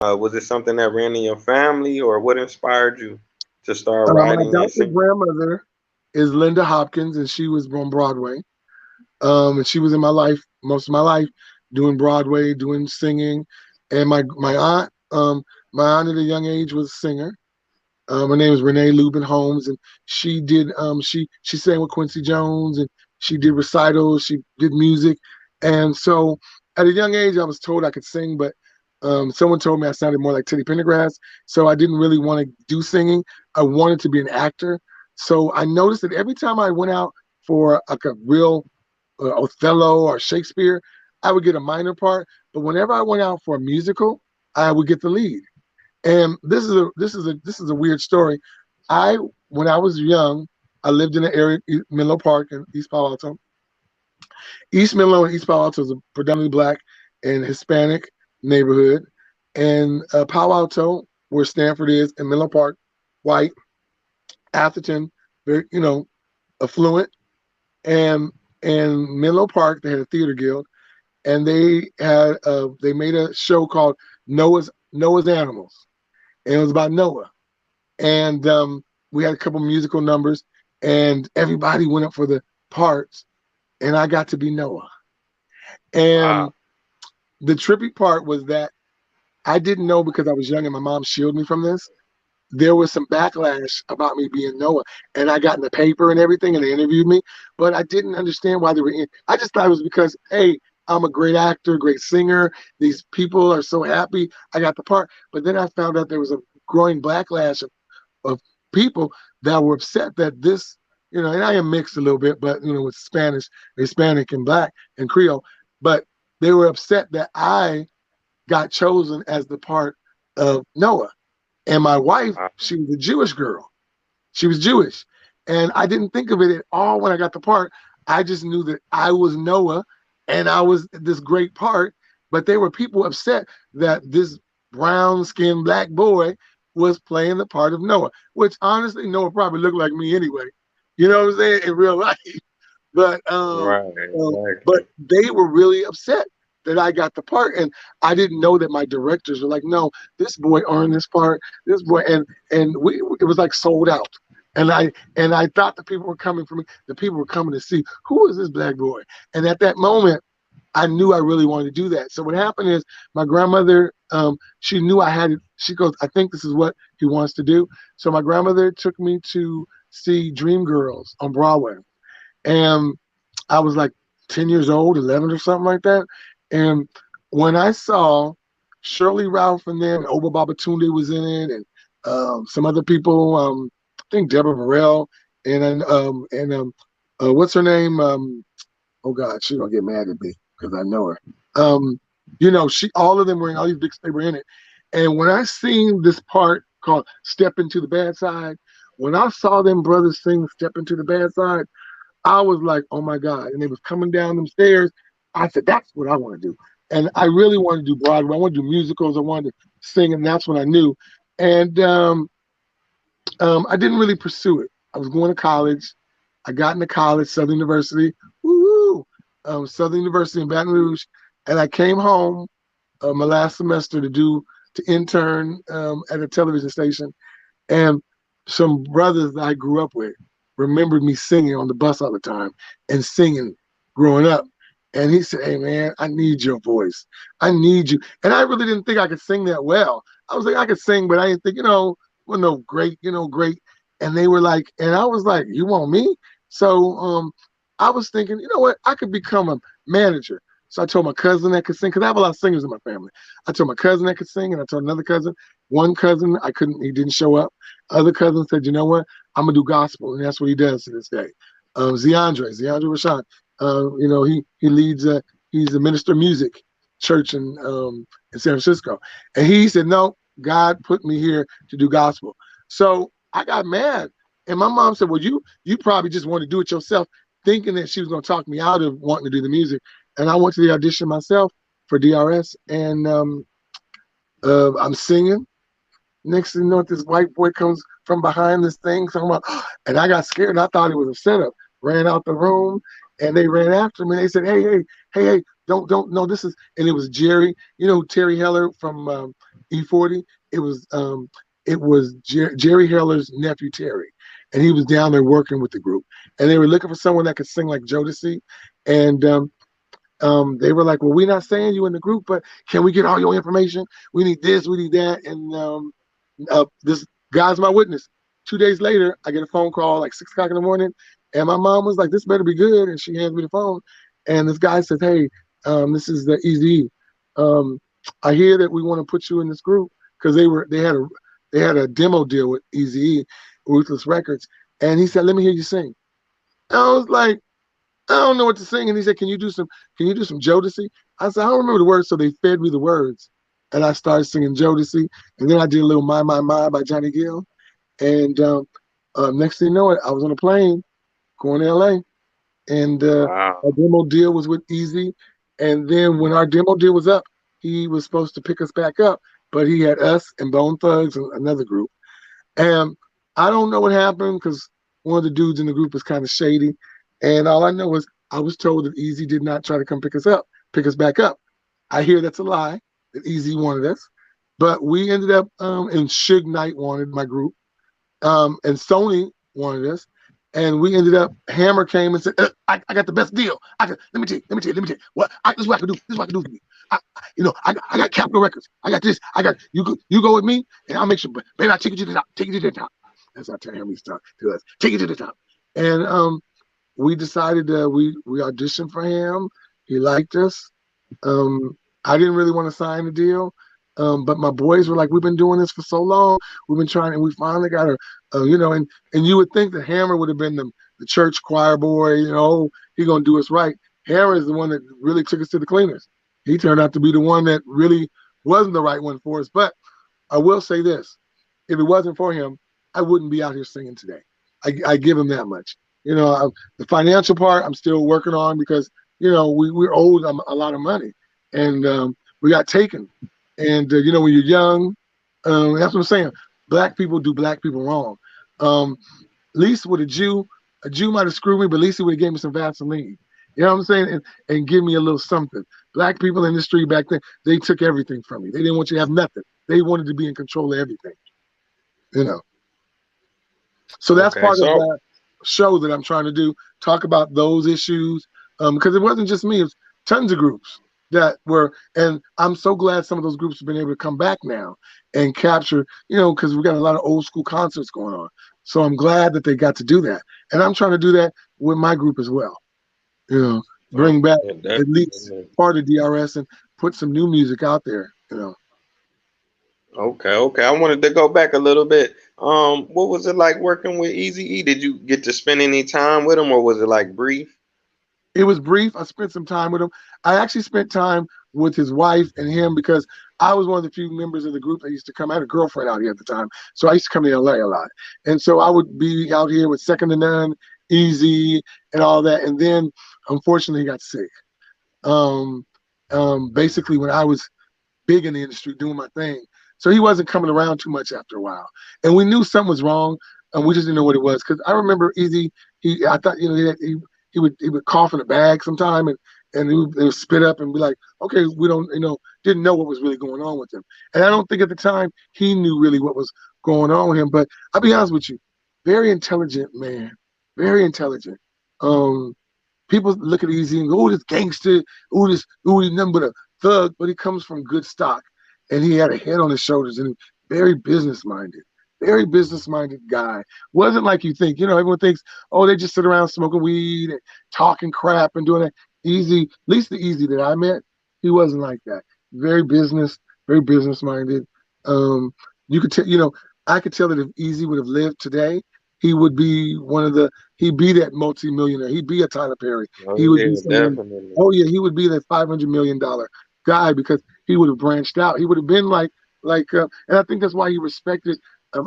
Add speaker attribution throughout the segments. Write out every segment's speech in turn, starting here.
Speaker 1: Was it something that ran in your family, or what inspired you to start
Speaker 2: My
Speaker 1: writing and
Speaker 2: adopted
Speaker 1: singing?
Speaker 2: grandmother is Linda Hopkins, and she was on Broadway. And she was in my life most of my life, doing Broadway, doing singing. And my aunt at a young age was a singer. Her name is Renee Lubin Holmes, and she sang with Quincy Jones, and she did recitals, she did music, and so at a young age I was told I could sing, but someone told me I sounded more like Teddy Pendergrass, so I didn't really want to do singing. I wanted to be an actor, so I noticed that every time I went out for like a real Othello or Shakespeare, I would get a minor part, but whenever I went out for a musical, I would get the lead. And this is a weird story. I When I was young, I lived in an area, Menlo Park in East Palo Alto. East Menlo and East Palo Alto is a predominantly black and Hispanic neighborhood, and Palo Alto, where Stanford is, and Menlo Park, white. Atherton, very affluent, and in Menlo Park they had a theater guild, and they made a show called Noah's Animals, and it was about Noah. And we had a couple musical numbers, and everybody went up for the parts, and I got to be Noah. And
Speaker 1: Wow.
Speaker 2: the trippy part was that I didn't know, because I was young and my mom shielded me from this. There was some backlash about me being Noah, and I got in the paper and everything, and they interviewed me, but I didn't understand why they were in. I just thought it was because, hey, I'm a great actor, great singer. These people are so happy I got the part. But then I found out there was a growing backlash of people that were upset that this, and I am mixed a little bit, but with Spanish, Hispanic, and Black and Creole, but they were upset that I got chosen as the part of Noah. And my wife,
Speaker 1: Wow.
Speaker 2: she was a Jewish girl. She was Jewish. And I didn't think of it at all when I got the part. I just knew that I was Noah and I was this great part. But there were people upset that this brown skinned black boy was playing the part of Noah, which honestly, Noah probably looked like me anyway. You know what I'm saying? In real life. But
Speaker 1: Right.
Speaker 2: um,
Speaker 1: Exactly.
Speaker 2: but they were really upset that I got the part, and I didn't know that my directors were like, "No, this boy earned this part. This boy," and we it was like sold out. And I thought the people were coming for me. The people were coming to see who is this black boy. And at that moment, I knew I really wanted to do that. So what happened is my grandmother, she knew I had it. She goes, "I think this is what he wants to do." So my grandmother took me to see Dreamgirls on Broadway, and I was like 10 years old, 11 or something like that. And when I saw Shirley Ralph and them, Oba Babatunde was in it, and some other people, I think Deborah Varel, and what's her name? Oh God, she's gonna get mad at me because I know her. Um, all of them were in all these big, they were in it. And when I seen this part called "Step Into the Bad Side," when I saw them brothers sing "Step Into the Bad Side," I was like, oh my God. And they was coming down them stairs. I said, that's what I want to do. And I really wanted to do Broadway. I wanted to do musicals. I wanted to sing, and that's what I knew. And I didn't really pursue it. I was going to college. I got into college, Southern University. Woo! Southern University in Baton Rouge. And I came home my last semester to intern at a television station. And some brothers that I grew up with remembered me singing on the bus all the time and singing growing up. And he said, "Hey man, I need your voice. I need you." And I really didn't think I could sing that well. I was like, I could sing, but I didn't think, well, no, great, great. And they were like, and I was like, "You want me?" So I was thinking, you know what, I could become a manager. So I told my cousin that could sing, because I have a lot of singers in my family. I told my cousin that could sing, and I told another cousin. One cousin, I couldn't, he didn't show up. Other cousin said, "You know what? I'm gonna do gospel," and that's what he does to this day. Zeandre Rashawn, he leads. He's a minister of music church in San Francisco, and he said, "No, God put me here to do gospel." So I got mad, and my mom said, "Well, you probably just want to do it yourself," thinking that she was gonna talk me out of wanting to do the music. And I went to the audition myself for DRS, and I'm singing. Next thing you know, this white boy comes from behind this thing, talking about, and I got scared. And I thought it was a setup. Ran out the room, and they ran after me. They said, "Hey, hey, hey, hey, don't, no, this is." And it was Jerry, Terry Heller from E40. It was Jerry Heller's nephew Terry, and he was down there working with the group, and they were looking for someone that could sing like Jodeci, and they were like, "Well, we're not saying you in the group, but can we get all your information? We need this, we need that." And this guy's my witness. 2 days later, I get a phone call like 6 o'clock in the morning, and my mom was like, "This better be good." And she hands me the phone, and this guy says, "Hey, this is the Easy. Um, I hear that we want to put you in this group because they had a demo deal with Easy, Ruthless Records." And he said, "Let me hear you sing." And I was like, "I don't know what to sing." And he said, can you do some Jodeci?" I said, "I don't remember the words." So they fed me the words, and I started singing Jodeci. And then I did a little My by Johnny Gill. And next thing you know, I was on a plane going to LA, and
Speaker 1: Wow.
Speaker 2: our demo deal was with Easy. And then when our demo deal was up, he was supposed to pick us back up, but he had us and Bone Thugs and another group. And I don't know what happened because one of the dudes in the group was kind of shady. And all I know is I was told that Easy did not try to come pick us back up. I hear that's a lie, that Easy wanted us. But we ended up, and Suge Knight wanted my group, and Sony wanted us. And we ended up, Hammer came and said, I got the best deal. Let me tell you. This is what I can do. This is what I can do for you. I got Capitol Records. I got this. You go with me, and I'll make sure, baby, I'll take you to the top. Take you to the top. That's how I tell Hammer stuff to us. Take you to the top. And we decided we auditioned for him. He liked us. I didn't really want to sign the deal, but my boys were like, "We've been doing this for so long. We've been trying, and we finally got and you would think that Hammer would have been the church choir boy. He gonna do us right. Hammer is the one that really took us to the cleaners. He turned out to be the one that really wasn't the right one for us. But I will say this: if it wasn't for him, I wouldn't be out here singing today. I give him that much. The financial part I'm still working on because we're owed a lot of money, and we got taken. And when you're young, that's what I'm saying. Black people do black people wrong. At least with a Jew might have screwed me, but at least he would have gave me some Vaseline. You know what I'm saying? And give me a little something. Black people in the street back then, they took everything from me. They didn't want you to have nothing. They wanted to be in control of everything. You know. So that's
Speaker 1: Okay.
Speaker 2: part of
Speaker 1: So
Speaker 2: that show that I'm trying to do. Talk about those issues because it wasn't just me. It was tons of groups that were, and I'm so glad some of those groups have been able to come back now and capture, because we got a lot of old school concerts going on. So I'm glad that they got to do that, and I'm trying to do that with my group as well. You know, bring back
Speaker 1: yeah,
Speaker 2: at least
Speaker 1: definitely.
Speaker 2: part of DRS and put some new music out there.
Speaker 1: Okay, okay. I wanted to go back a little bit. What was it like working with Easy E? Did you get to spend any time with him, or was it like brief?
Speaker 2: It was brief. I spent some time with him. I actually spent time with his wife and him because I was one of the few members of the group that used to come. I had a girlfriend out here at the time, so I used to come to LA a lot, and so I would be out here with Second to None, Easy, and all that. And then, unfortunately, he got sick. Um, Basically, when I was big in the industry doing my thing. So he wasn't coming around too much after a while. And we knew something was wrong, and we just didn't know what it was. Because I remember Easy, I thought, he would cough in a bag sometime and he would spit up and be like, okay, we don't, didn't know what was really going on with him. And I don't think at the time he knew really what was going on with him. But I'll be honest with you, very intelligent man, very intelligent. Um, People look at Easy and go, "Oh, this gangster, he's nothing but a thug," but he comes from good stock, and he had a head on his shoulders, and very very business minded guy. Wasn't like you think. Everyone thinks, oh, they just sit around smoking weed and talking crap and doing that. Easy, at least the Easy that I met, he wasn't like that. Very business minded. Um, you could tell, I could tell that if Easy would have lived today, he would be he'd be that multi-millionaire. He'd be a Tyler Perry.
Speaker 1: Oh
Speaker 2: He would be
Speaker 1: yeah,
Speaker 2: someone,
Speaker 1: definitely.
Speaker 2: oh yeah, he would be that $500 million guy because he would have branched out. He would have been and I think that's why he respected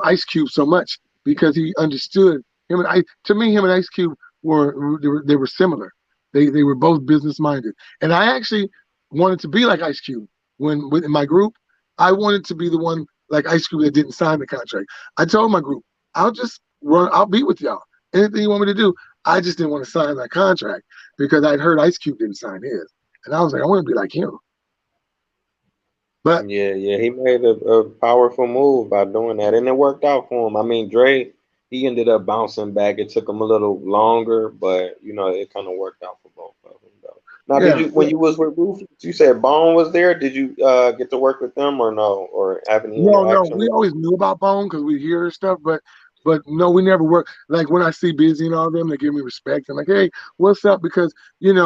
Speaker 2: Ice Cube so much because he understood him and to me, him and Ice Cube they were similar. They were both business minded. And I actually wanted to be like Ice Cube in my group. I wanted to be the one like Ice Cube that didn't sign the contract. I told my group, I'll just run. I'll be with y'all. Anything you want me to do. I just didn't want to sign that contract because I'd heard Ice Cube didn't sign his, and I was like, I want to be like him. But
Speaker 1: Yeah, he made a powerful move by doing that, and it worked out for him. I mean, Dre, he ended up bouncing back. It took him a little longer, but it kind of worked out for both of them, though. Now, did
Speaker 2: yeah,
Speaker 1: you when you was with Rufus, you said Bone was there? Did you get to work with them or no, or have any
Speaker 2: no,
Speaker 1: interaction
Speaker 2: we
Speaker 1: with them?
Speaker 2: always knew about Bone because we hear stuff, but no, we never worked. Like when I see Busy and all them, they give me respect. I'm like, hey, what's up? Because when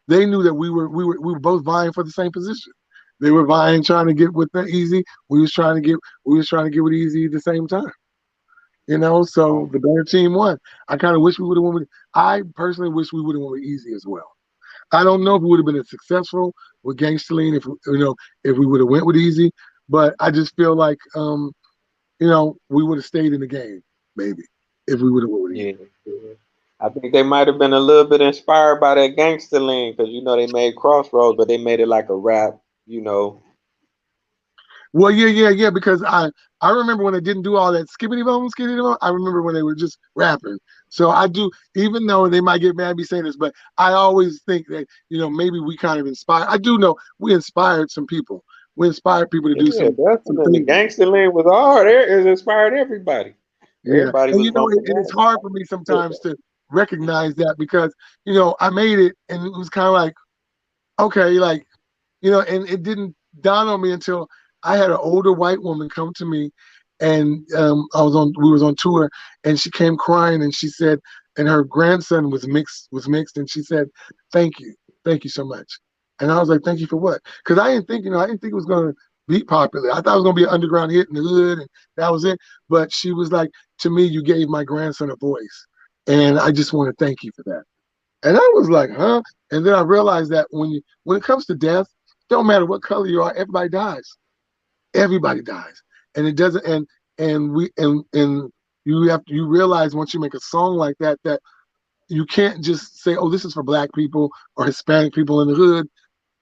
Speaker 2: they knew that we were both vying for the same position. They were vying, trying to get with the Easy. We was trying to get with Easy at the same time. So
Speaker 1: Oh,
Speaker 2: the better team won. I kind of wish we would have won with. I personally wish we would have won with Easy as well. I don't know if we would have been as successful with Gangsterline if we would have went with Easy, but I just feel like we would have stayed in the game maybe if we would have went with
Speaker 1: yeah,
Speaker 2: Easy.
Speaker 1: yeah. I think they might have been a little bit inspired by that Gangster Lean because they made Crossroads, but they made it like a rap, you know.
Speaker 2: Well, yeah, yeah, yeah, because I remember when they didn't do all that skibbity bone, skibbity bone. I remember when they were just rapping. So I do, even though they might get mad at me saying this, but I always think that maybe we kind of inspired. I do know we inspired some people. We inspired people to do
Speaker 1: Yeah,
Speaker 2: some
Speaker 1: definitely.
Speaker 2: things.
Speaker 1: Gangster Lean was hard. It inspired everybody.
Speaker 2: Yeah,
Speaker 1: Everybody
Speaker 2: and
Speaker 1: was bumping
Speaker 2: and it's
Speaker 1: that.
Speaker 2: hard for me sometimes to recognize that because I made it, and it was kind of like okay, like and it didn't dawn on me until I had an older white woman come to me, and we was on tour, and she came crying, and she said, and her grandson was mixed, and she said, thank you so much, and I was like, thank you for what? Because I didn't think it was gonna be popular. I thought it was gonna be an underground hit in the hood, and that was it. But she was like, to me, you gave my grandson a voice, and I just want to thank you for that. And I was like, huh? And then I realized that when it comes to death, don't matter what color you are, everybody dies. Everybody dies. And it doesn't and you realize once you make a song like that that you can't just say, oh, this is for black people or Hispanic people in the hood.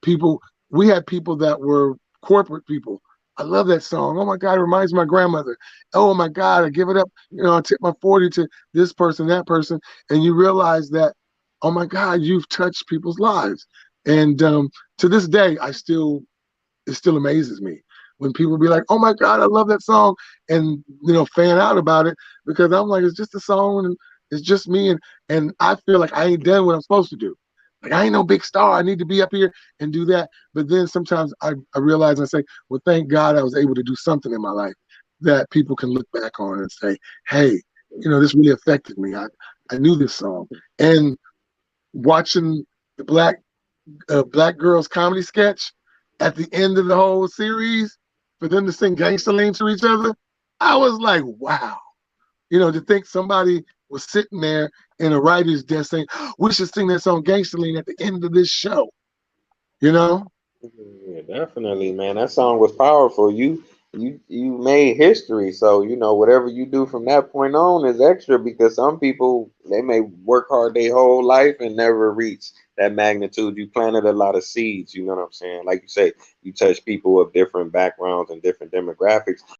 Speaker 2: People We had people that were corporate people. I love that song. Oh my God, it reminds me of my grandmother. Oh my God, I give it up. I tip my 40 to this person, that person. And you realize that, oh my God, you've touched people's lives. And to this day, it still amazes me when people be like, "Oh my God, I love that song," and fan out about it because I'm like, it's just a song and it's just me, and I feel like I ain't done what I'm supposed to do. Like I ain't no big star. I need to be up here and do that. But then sometimes I realize and I say, well, thank God I was able to do something in my life that people can look back on and say, hey, this really affected me. I knew this song. And watching the Black Girls comedy sketch at the end of the whole series for them to sing Gangster Lean to each other, I was like, wow. To think somebody was sitting there in a writer's desk saying, we should sing that song Gangster Lean at the end of this show, you know?
Speaker 1: Yeah, definitely, man. That song was powerful. You made history. So, whatever you do from that point on is extra because some people they may work hard their whole life and never reach that magnitude. You planted a lot of seeds, you know what I'm saying? Like you say, you touch people of different backgrounds and different demographics.